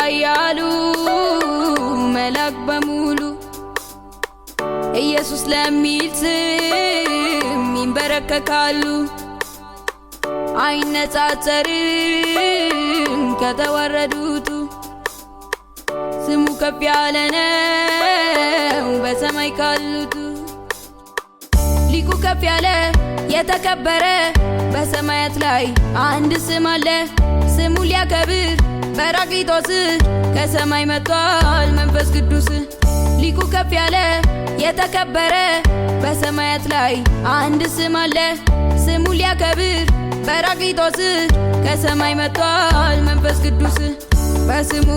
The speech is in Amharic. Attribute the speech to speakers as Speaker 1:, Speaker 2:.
Speaker 1: ኃያሉ መላክ በሙሉ ኢየሱስ ለሚል ስም ይንበረከካሉ። አይነጻጸርም ከተዋረዱት ስሙ ከፍ ያለ ነው በሰማይ ካሉት። ሊቁ ከፍ ያለ የተከበረ በሰማያት ላይ አንድ ስም አለ። ስሙ ሊያከብር በራቂቶስ ከሰማይ መጥቷል መንፈስ ቅዱስ። ሊቁ ከፍ ያለ የተከበረ በሰማያት ላይ አንድ ስም አለ። ስሙ ሊያከብር በራቂቶስ ከሰማይ መጥቷል መንፈስ ቅዱስ። በስሙ